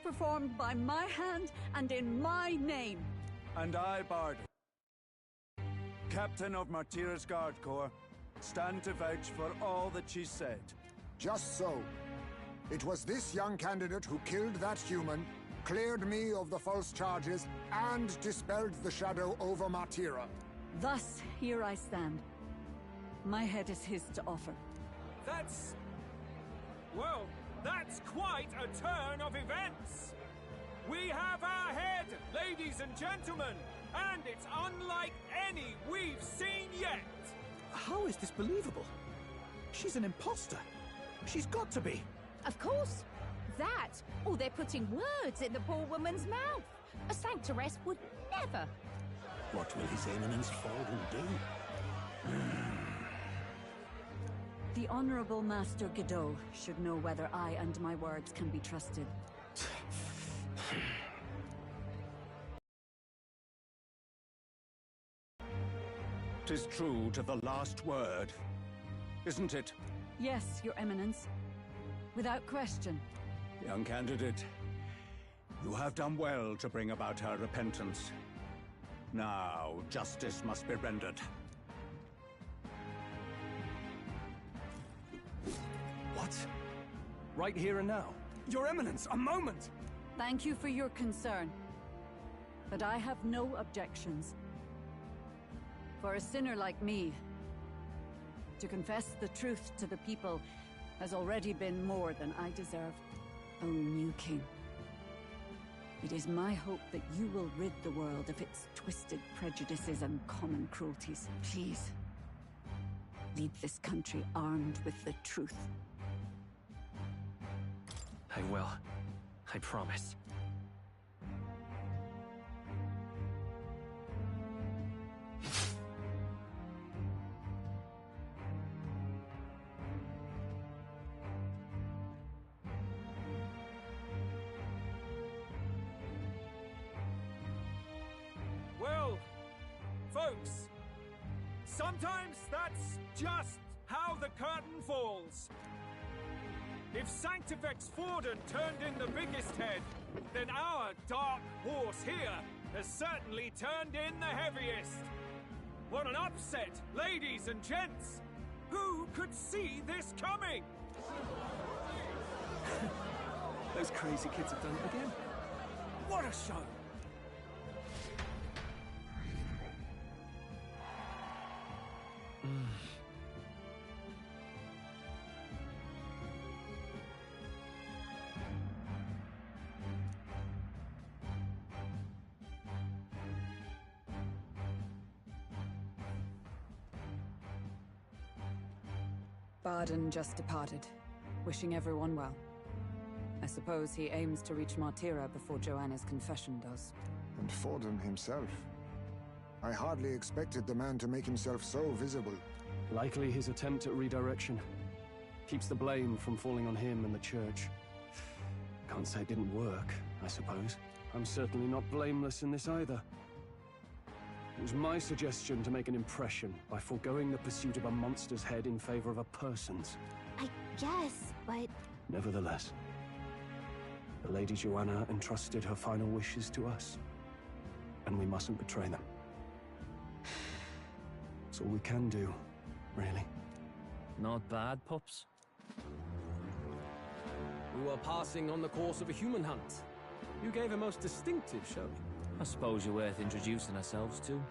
performed by my hand and in my name. And I, Bard, Captain of Martira's Guard Corps, stand to vouch for all that she said. Just so. It was this young candidate who killed that human, cleared me of the false charges, and dispelled the shadow over Martira. Thus, here I stand. My head is his to offer. That's... well, that's quite a turn of events! We have our head, ladies and gentlemen, and it's unlike any we've seen yet! How is this believable? She's an imposter. She's got to be. Of course. That, or they're putting words in the poor woman's mouth. A sanctoress would never. What will His Eminence Forden do? The Honorable Master Godot should know whether I and my words can be trusted. 'Tis true to the last word, isn't it? Yes, Your Eminence. Without question. Young candidate, you have done well to bring about her repentance. Now, justice must be rendered. What? Right here and now? Your Eminence, a moment! Thank you for your concern. But I have no objections. For a sinner like me, to confess the truth to the people has already been more than I deserve. O new king, it is my hope that you will rid the world of its twisted prejudices and common cruelties. Please, leave this country armed with the truth. I will. I promise. Well, folks, sometimes that's just how the curtain falls. If Sanctifex Forden turned in the biggest head, then our dark horse here has certainly turned in the heaviest. What an upset, ladies and gents! Who could see this coming? Those crazy kids have done it again. What a show! Barden just departed, wishing everyone well. I suppose he aims to reach Martira before Joanna's confession does. And Forden himself. I hardly expected the man to make himself so visible. Likely his attempt at redirection. Keeps the blame from falling on him and the church. Can't say it didn't work, I suppose. I'm certainly not blameless in this either. It was my suggestion to make an impression by foregoing the pursuit of a monster's head in favor of a person's. I guess, but... Nevertheless, the Lady Joanna entrusted her final wishes to us, and we mustn't betray them. That's all we can do, really. Not bad, pups. We were passing on the course of a human hunt. You gave a most distinctive showing. I suppose you're worth introducing ourselves to.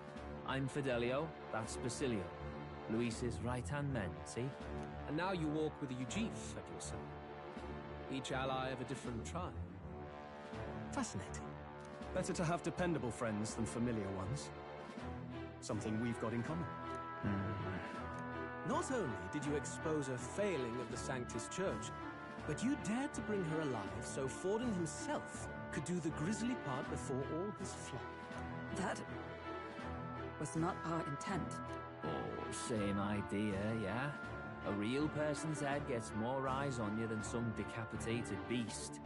I'm Fidelio, that's Basilio. Luis's right-hand men, see? And now you walk with a Ujif at your side. Each ally of a different tribe. Fascinating. Better to have dependable friends than familiar ones. Something we've got in common. Not only did you expose a failing of the Sanctus Church, but you dared to bring her alive so Forden himself could do the grisly part before all his flock. That was not our intent. Oh, same idea, yeah? A real person's head gets more eyes on you than some decapitated beast.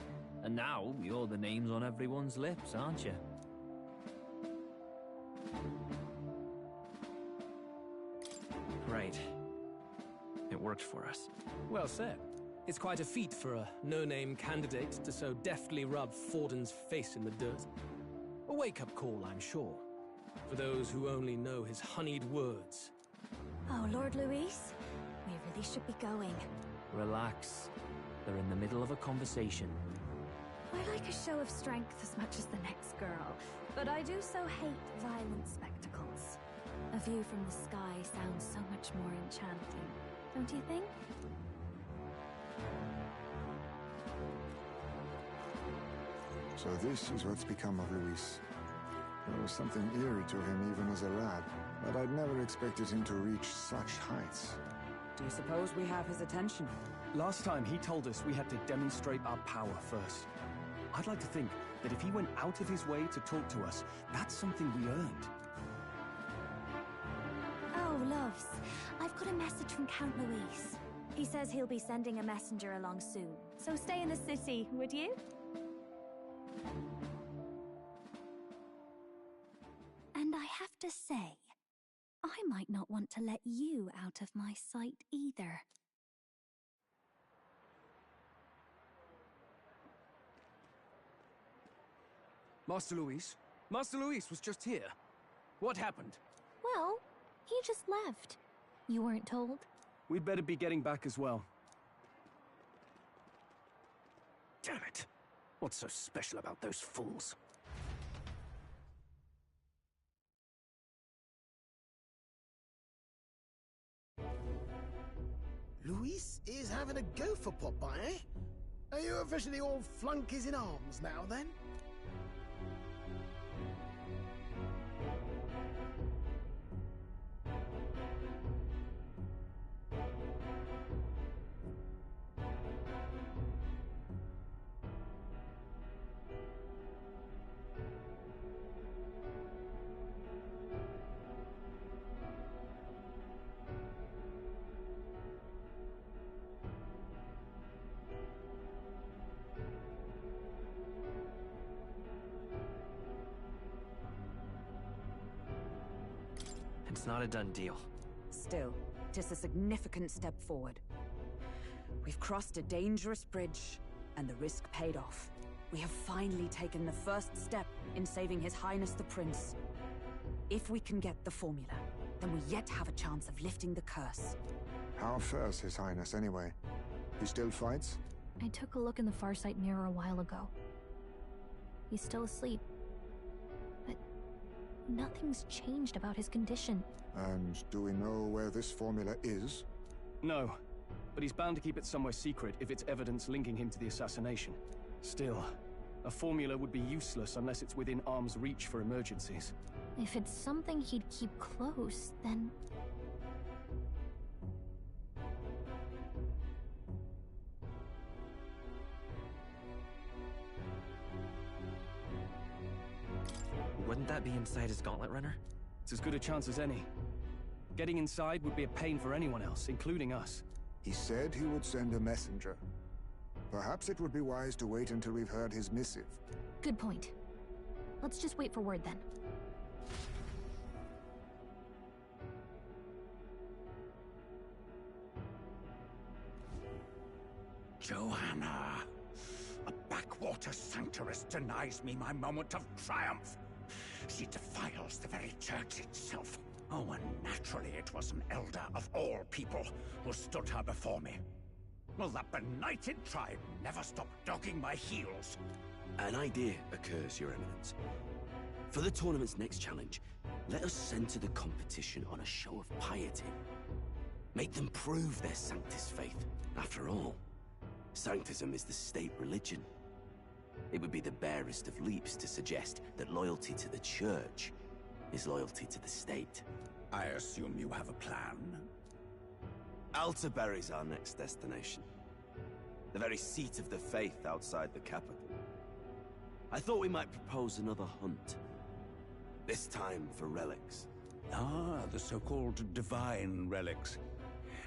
And now, you're the names on everyone's lips, aren't you? Right. It worked for us. Well said. It's quite a feat for a no-name candidate to so deftly rub Forden's face in the dirt. A wake-up call, I'm sure, for those who only know his honeyed words. Oh, Lord Luis, we really should be going. Relax. They're in the middle of a conversation. I like a show of strength as much as the next girl, but I do so hate violent spectacles. A view from the sky sounds so much more enchanting, don't you think? So this is what's become of Luis. There was something eerie to him even as a lad, but I'd never expected him to reach such heights. Do you suppose we have his attention? Last time he told us we had to demonstrate our power first. I'd like to think that if he went out of his way to talk to us, that's something we earned. Oh, loves, I've got a message from Count Luis. He says he'll be sending a messenger along soon, so stay in the city, would you? And I have to say, I might not want to let you out of my sight either. Master Luis? Master Luis was just here. What happened? Well, he just left. You weren't told? We'd better be getting back as well. Damn it. What's so special about those fools? Luis is having a go for Popeye, eh? Are you officially all flunkies in arms now, then? It's not a done deal. Still, it is a significant step forward. We've crossed a dangerous bridge, and the risk paid off. We have finally taken the first step in saving His Highness the Prince. If we can get the formula, then we yet have a chance of lifting the curse. How fares His Highness, anyway? He still fights? I took a look in the Farsight mirror a while ago. He's still asleep. But nothing's changed about his condition. And do we know where this formula is? No, but he's bound to keep it somewhere secret if it's evidence linking him to the assassination. Still, a formula would be useless unless it's within arm's reach for emergencies. If it's something he'd keep close, then... Wouldn't that be inside his gauntlet runner? It's as good a chance as any. Getting inside would be a pain for anyone else, including us. He said he would send a messenger. Perhaps it would be wise to wait until we've heard his missive. Good point. Let's just wait for word then. Joanna! A backwater sanctuarist denies me my moment of triumph! She defiles the very church itself. Oh, and naturally it was an elder of all people who stood her before me. Will that benighted tribe never stop dogging my heels? An idea occurs, Your Eminence. For the tournament's next challenge, let us center the competition on a show of piety. Make them prove their Sanctus faith. After all, Sanctism is the state religion. It would be the barest of leaps to suggest that loyalty to the Church is loyalty to the state. I assume you have a plan? Altaberry's our next destination. The very seat of the faith outside the capital. I thought we might propose another hunt. This time for relics. Ah, the so-called divine relics.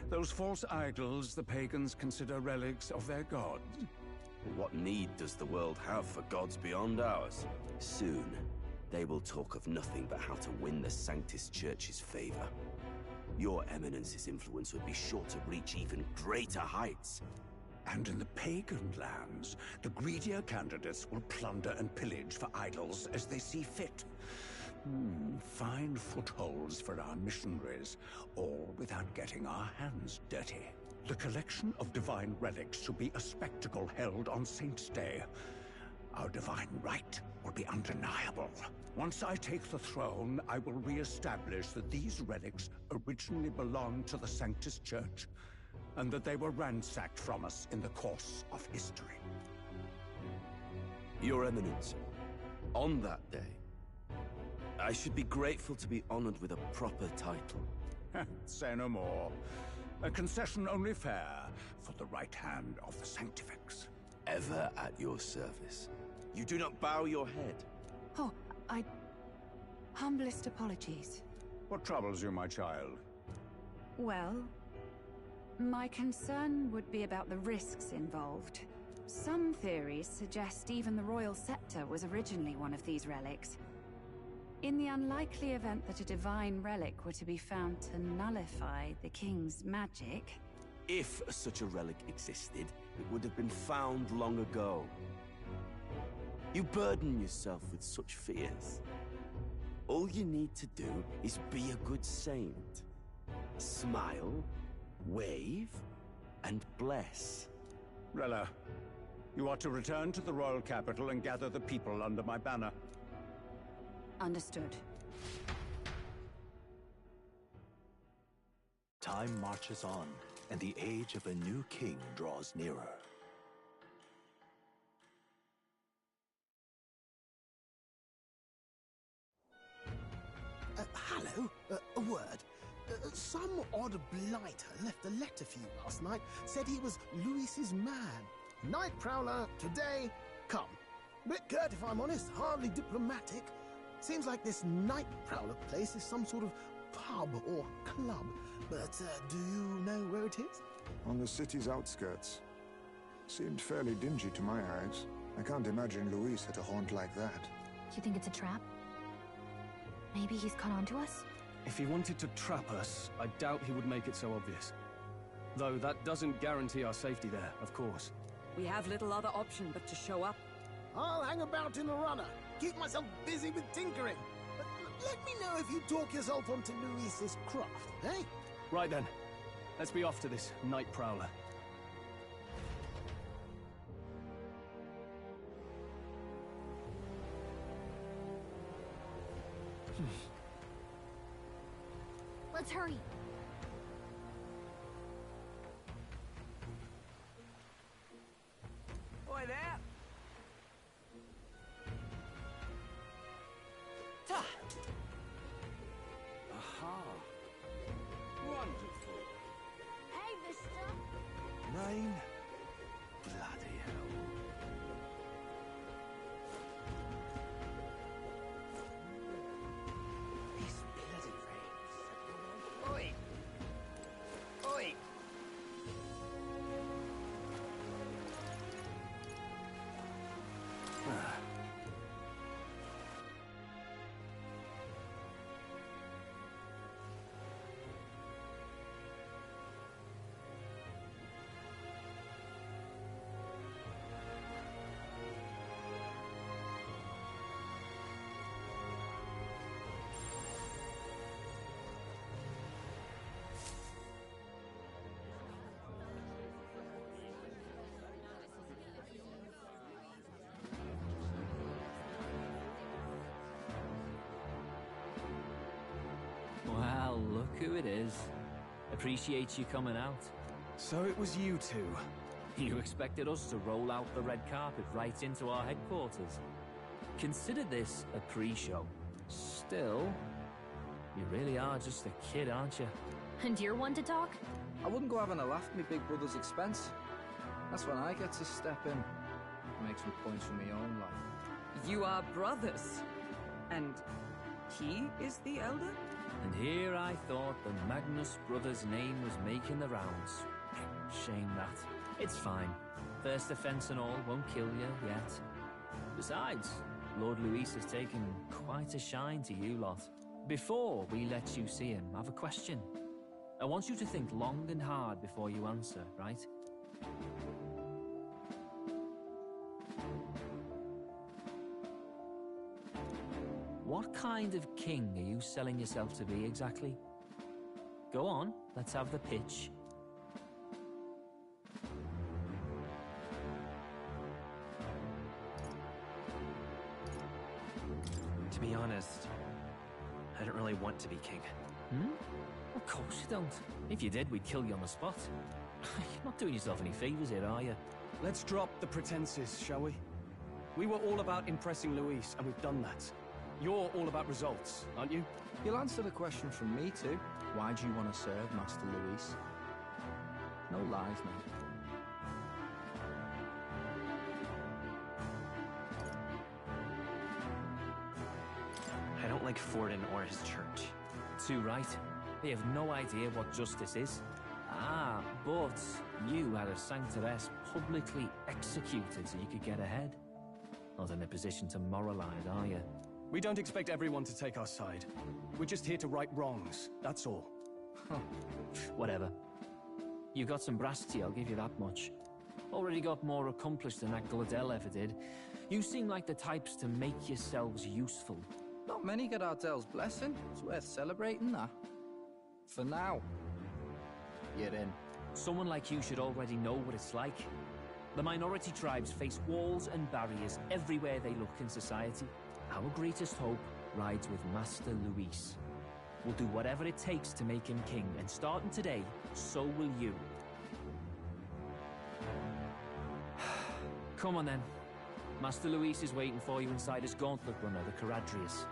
Those false idols the pagans consider relics of their gods. What need does the world have for gods beyond ours? Soon, they will talk of nothing but how to win the Sanctus Church's favor. Your Eminence's influence would be sure to reach even greater heights. And in the pagan lands, the greedier candidates will plunder and pillage for idols as they see fit. Fine footholds for our missionaries, all without getting our hands dirty. The collection of divine relics should be a spectacle held on Saint's Day. Our divine right will be undeniable. Once I take the throne, I will re-establish that these relics originally belonged to the Sanctus Church, and that they were ransacked from us in the course of history. Your Eminence, on that day, I should be grateful to be honored with a proper title. Say no more. A concession only fair for the right hand of the Sanctifex. Ever at your service. You do not bow your head. Oh, humblest apologies. What troubles you, my child? Well, my concern would be about the risks involved. Some theories suggest even the royal scepter was originally one of these relics. In the unlikely event that a divine relic were to be found to nullify the king's magic... If such a relic existed, it would have been found long ago. You burden yourself with such fears. All you need to do is be a good saint. Smile, wave, and bless. Rella, you are to return to the royal capital and gather the people under my banner. Understood. Time marches on, and the age of a new king draws nearer. Hello? A word. Some odd blighter left a letter for you last night. Said he was Luis's man. Night Prowler, today, come. Bit curt if I'm honest, hardly diplomatic. Seems like this Night Prowler place is some sort of pub or club. But do you know where it is? On the city's outskirts. Seemed fairly dingy to my eyes. I can't imagine Luis at a haunt like that. You think it's a trap? Maybe he's caught on to us? If he wanted to trap us, I doubt he would make it so obvious. Though that doesn't guarantee our safety there, of course. We have little other option but to show up. I'll hang about in the runner. Keep myself busy with tinkering. Let me know if you talk yourself onto Luis's craft, eh? Right then. Let's be off to this Night Prowler. Let's hurry. Oi there! Ta! Aha! Wonderful. Hey, mister! Rain? Bloody hell. This bloody rain. Oi! Oi! Well, look who it is. Appreciate you coming out. So it was you two. You expected us to roll out the red carpet right into our headquarters. Consider this a pre-show. Still, you really are just a kid, aren't you? And you're one to talk? I wouldn't go having a laugh at me big brother's expense. That's when I get to step in. Make some points from my own life. You are brothers. And he is the elder? And here I thought the Magnus brothers' name was making the rounds. Shame that. It's fine. First offense and all won't kill you yet. Besides, Lord Luis has taken quite a shine to you lot. Before we let you see him, I have a question. I want you to think long and hard before you answer, right? What kind of king are you selling yourself to be exactly? Go on, let's have the pitch. To be honest, I don't really want to be king. Hmm? Of course you don't. If you did, we'd kill you on the spot. You're not doing yourself any favors here, are you? Let's drop the pretenses, shall we? We were all about impressing Luis, and we've done that. You're all about results, aren't you? You'll answer the question from me too. Why do you want to serve Master Luis? No lies, mate. I don't like Forden or his church. Too right. They have no idea what justice is. Ah, but you had a sanctoress publicly executed so you could get ahead. Not in a position to moralize, are you? We don't expect everyone to take our side. We're just here to right wrongs, that's all. Whatever. You got some brass tea, I'll give you that much. Already got more accomplished than that Gladell ever did. You seem like the types to make yourselves useful. Not many get Ardell's blessing. It's worth celebrating that. For now, you're in. Someone like you should already know what it's like. The minority tribes face walls and barriers everywhere they look in society. Our greatest hope rides with Master Luis. We'll do whatever it takes to make him king, and starting today, so will you. Come on then. Master Luis is waiting for you inside his gauntlet runner, the Caradrius.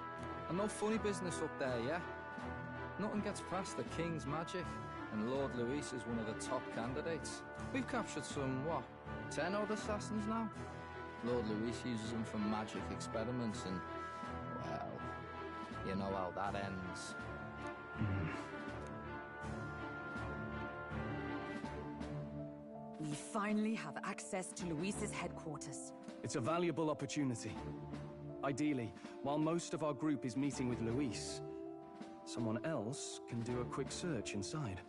And no funny business up there, yeah? Nothing gets past the King's magic, and Lord Luis is one of the top candidates. We've captured some, what, 10 odd assassins now? Lord Luis uses them for magic experiments and, well, you know how that ends. We finally have access to Luis's headquarters. It's a valuable opportunity. Ideally, while most of our group is meeting with Luis, someone else can do a quick search inside.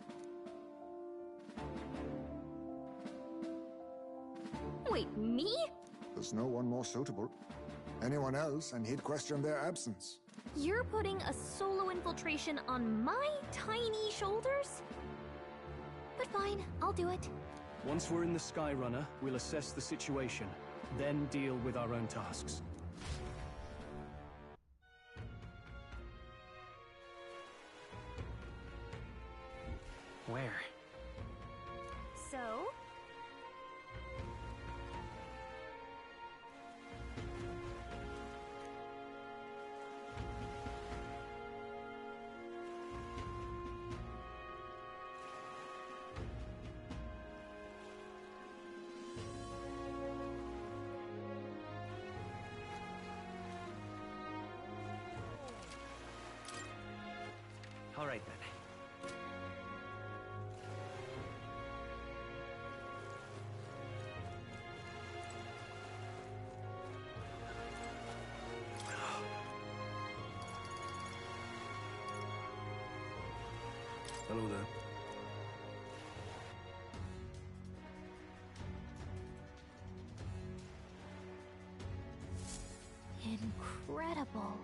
Wait, me? There's no one more suitable. Anyone else, and he'd question their absence. You're putting a solo infiltration on my tiny shoulders? But fine, I'll do it. Once we're in the Skyrunner, we'll assess the situation, then deal with our own tasks. Where? So? All right, then. Hello there. Incredible.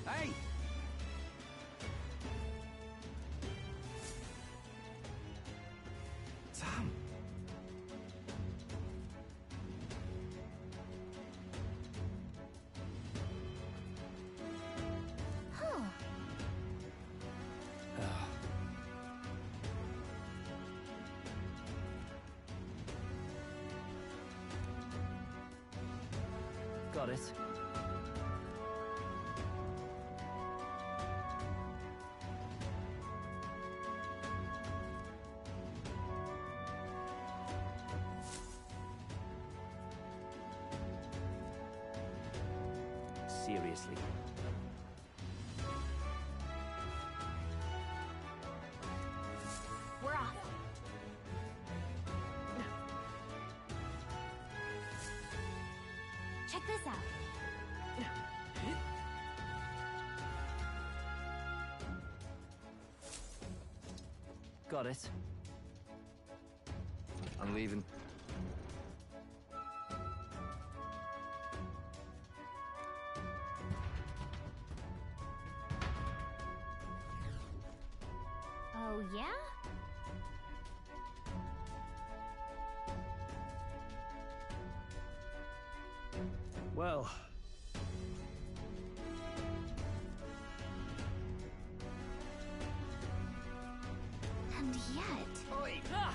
Hey! Sam! Huh. Got it. Seriously. We're off. Check this out. Got it. I'm leaving. Well... And yet... Oi! Ah!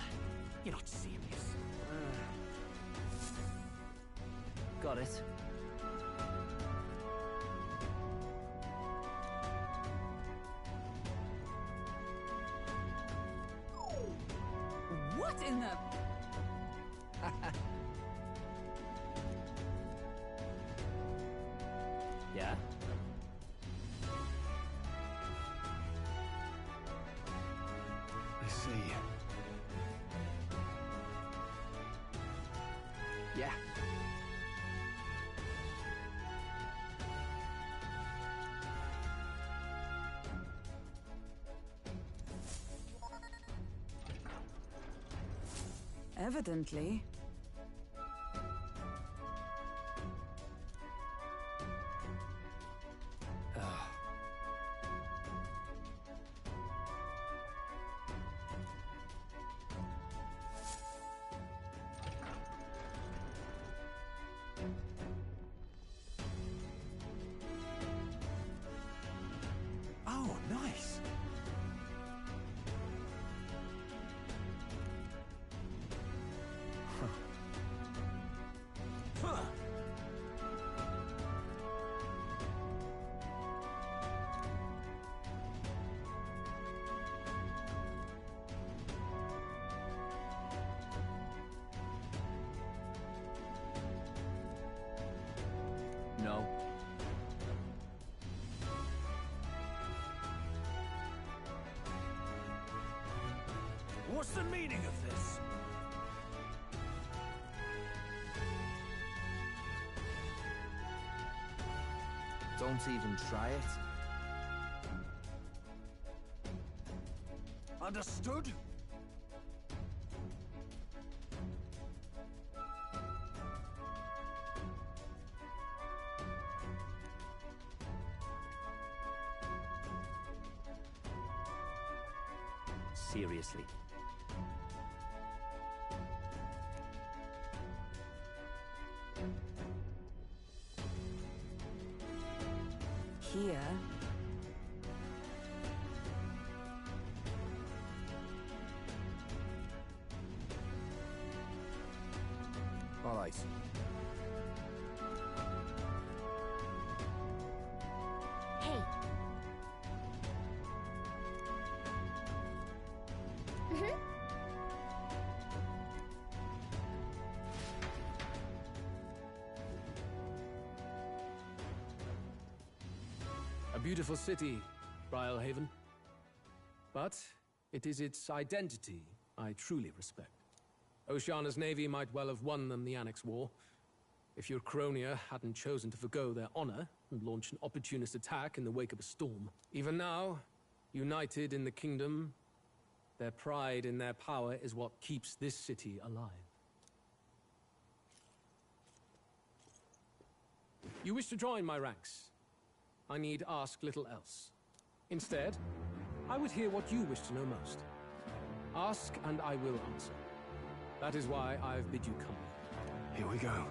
You're not serious. Got it. What in the... Yeah? I see. Yeah. Evidently. Oh, nice. Huh. No. What's the meaning of this? Don't even try it. Understood? Seriously. Here... All right. Hey. A beautiful city, Brialhaven. But it is its identity I truly respect. Oceana's navy might well have won them the Annex War, if your Cronia hadn't chosen to forgo their honor and launch an opportunist attack in the wake of a storm. Even now, united in the kingdom, their pride in their power is what keeps this city alive. You wish to join my ranks. I need ask little else. Instead, I would hear what you wish to know most. Ask and I will answer. That is why I've bid you come. Here we go.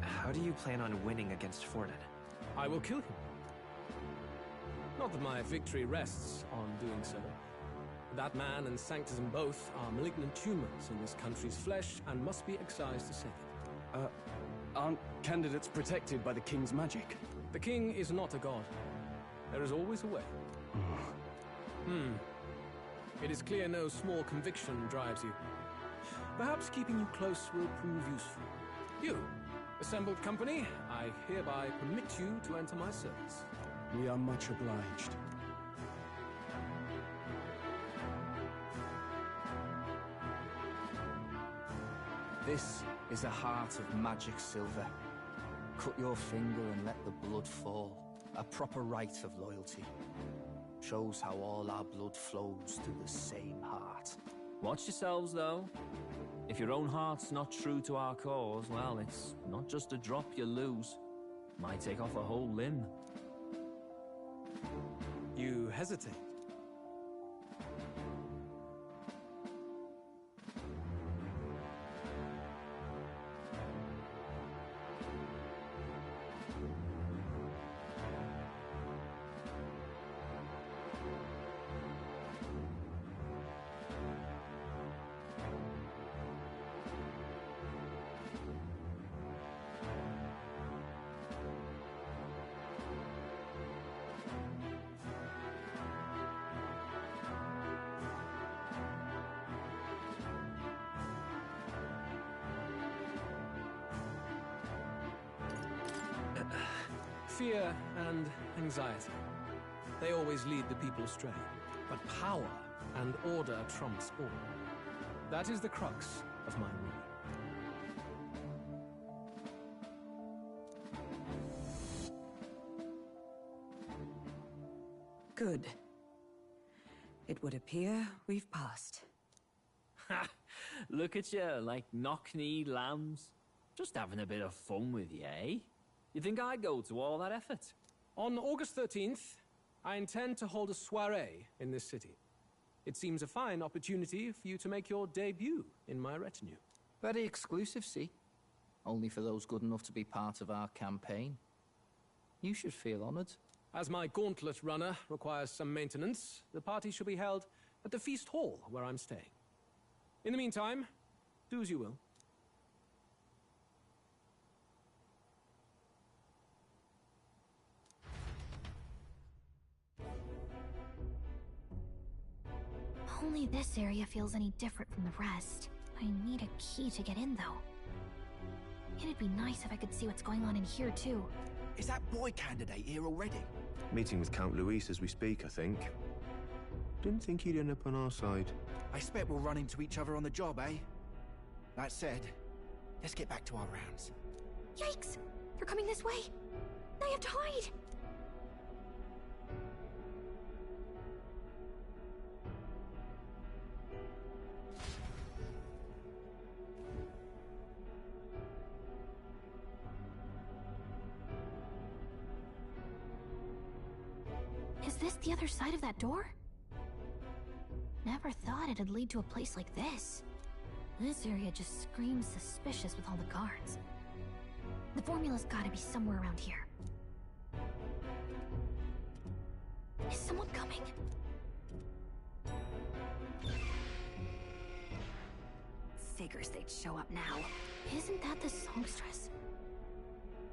How do you plan on winning against Forden? I will kill him. Not that my victory rests on doing so. That man and Sanctism both are malignant tumors in this country's flesh and must be excised to save it. Aren't candidates protected by the king's magic? The king is not a god. There is always a way. It is clear no small conviction drives you. Perhaps keeping you close will prove useful. You, assembled company, I hereby permit you to enter my service. We are much obliged. This is a heart of magic silver. Cut your finger and let the blood fall. A proper rite of loyalty. Shows how all our blood flows to the same heart. Watch yourselves, though. If your own heart's not true to our cause, well, it's not just a drop you lose. Might take off a whole limb. You hesitate. Fear and anxiety. They always lead the people astray. But power and order trumps all. That is the crux of my rule. Good. It would appear we've passed. Ha! Look at you, like knock-kneed lambs. Just having a bit of fun with you, eh? You think I'd go to all that effort? On August 13th, I intend to hold a soiree in this city. It seems a fine opportunity for you to make your debut in my retinue. Very exclusive, see? Only for those good enough to be part of our campaign. You should feel honored. As my gauntlet runner requires some maintenance, the party shall be held at the feast hall where I'm staying. In the meantime, do as you will. Only this area feels any different from the rest. I need a key to get in, though. It'd be nice if I could see what's going on in here, too. Is that boy candidate here already? Meeting with Count Luis as we speak, I think. Didn't think he'd end up on our side. I expect we'll run into each other on the job, eh? That said, let's get back to our rounds. Yikes! They're coming this way! I have to hide! Is this the other side of that door? Never thought it'd lead to a place like this. This area just screams suspicious with all the guards. The formula's gotta be somewhere around here. Is someone coming? Figures they'd show up now. Isn't that the songstress?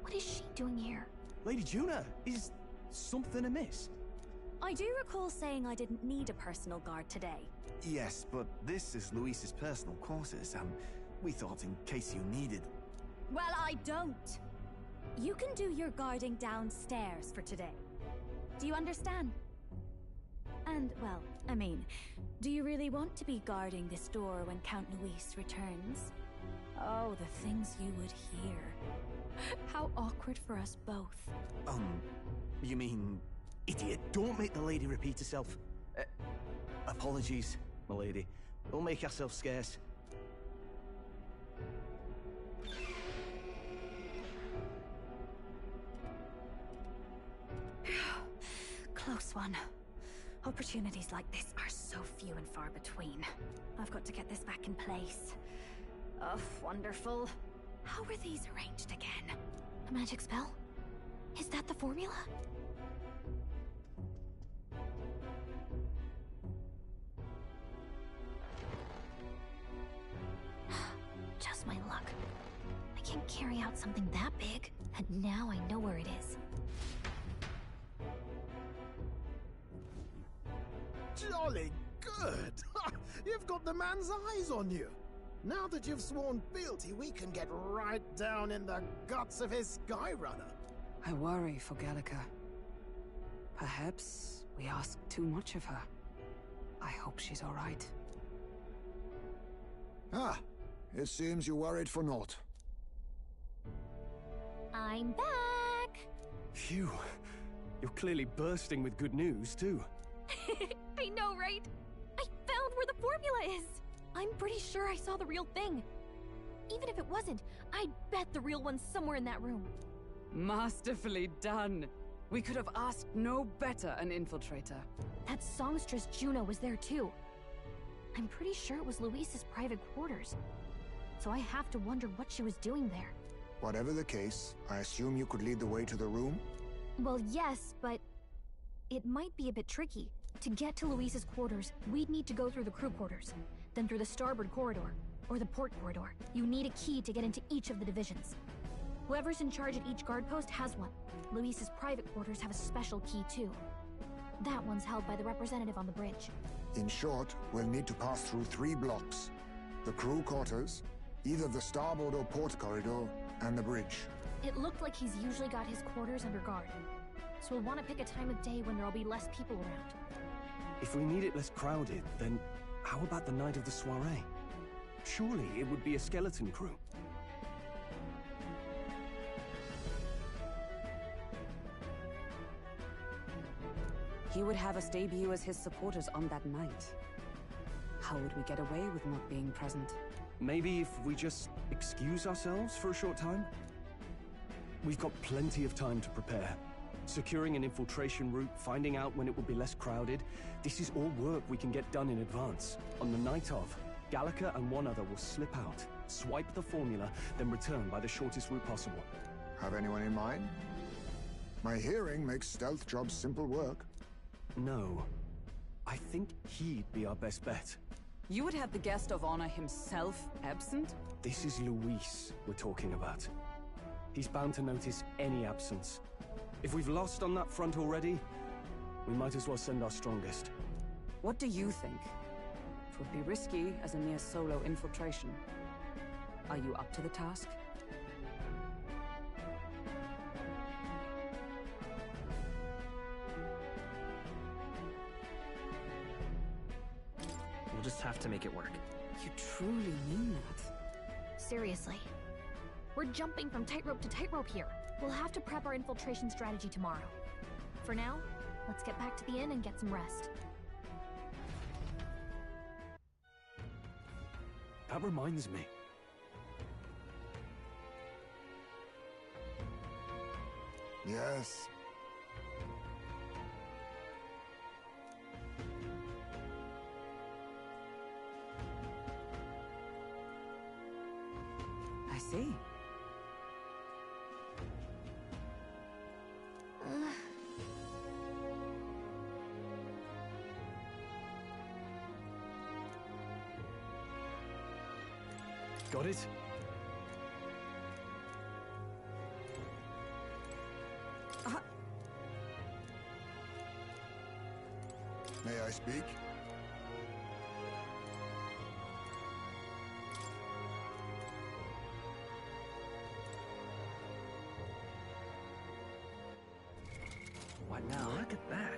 What is she doing here? Lady Juna, is something amiss? I do recall saying I didn't need a personal guard today. Yes, but this is Luis's personal quarters, and we thought in case you needed... Well, I don't. You can do your guarding downstairs for today. Do you understand? And, well, I mean, do you really want to be guarding this door when Count Luis returns? Oh, the things you would hear. How awkward for us both. You mean... Idiot, don't make the lady repeat herself. Apologies, my lady. We'll make ourselves scarce. Close one. Opportunities like this are so few and far between. I've got to get this back in place. Oh, wonderful. How were these arranged again? A magic spell? Is that the formula? Just my luck. I can't can't carry out something that big. And now I know where it is. Jolly good! You've got the man's eyes on you. Now that you've sworn fealty, we can get right down in the guts of his Skyrunner. I worry for Gallica. Perhaps we ask too much of her. I hope she's all right. Ah, it seems you worried for naught. I'm back! Phew. You're clearly bursting with good news, too. I know, right? I found where the formula is! I'm pretty sure I saw the real thing. Even if it wasn't, I'd bet the real one's somewhere in that room. Masterfully done. We could have asked no better an infiltrator. That songstress Juno was there too. I'm pretty sure it was Luis's private quarters. So I have to wonder what she was doing there. Whatever the case, I assume you could lead the way to the room? Well, yes, but it might be a bit tricky. To get to Luis's quarters, we'd need to go through the crew quarters, then through the starboard corridor, or the port corridor. You need a key to get into each of the divisions. Whoever's in charge at each guard post has one. Luis's private quarters have a special key too. That one's held by the representative on the bridge. In short, we'll need to pass through 3 blocks. The crew quarters, either the starboard or port corridor, and the bridge. It looked like he's usually got his quarters under guard. So we'll want to pick a time of day when there'll be less people around. If we need it less crowded, then how about the night of the soiree? Surely it would be a skeleton crew. He would have us debut as his supporters on that night. How would we get away with not being present? Maybe if we just excuse ourselves for a short time? We've got plenty of time to prepare. Securing an infiltration route, finding out when it will be less crowded, this is all work we can get done in advance. On the night of, Gallica and one other will slip out, swipe the formula, then return by the shortest route possible. Have anyone in mind? My hearing makes stealth jobs simple work. No. I think he'd be our best bet. You would have the guest of honor himself absent? This is Luis we're talking about. He's bound to notice any absence. If we've lost on that front already, we might as well send our strongest. What do you think? It would be risky as a mere solo infiltration. Are you up to the task? We'll just have to make it work. You truly mean that? Seriously. We're jumping from tightrope to tightrope here. We'll have to prep our infiltration strategy tomorrow. For now, let's get back to the inn and get some rest. That reminds me. Yes. I see. Got it? May I speak? What now? Look at that.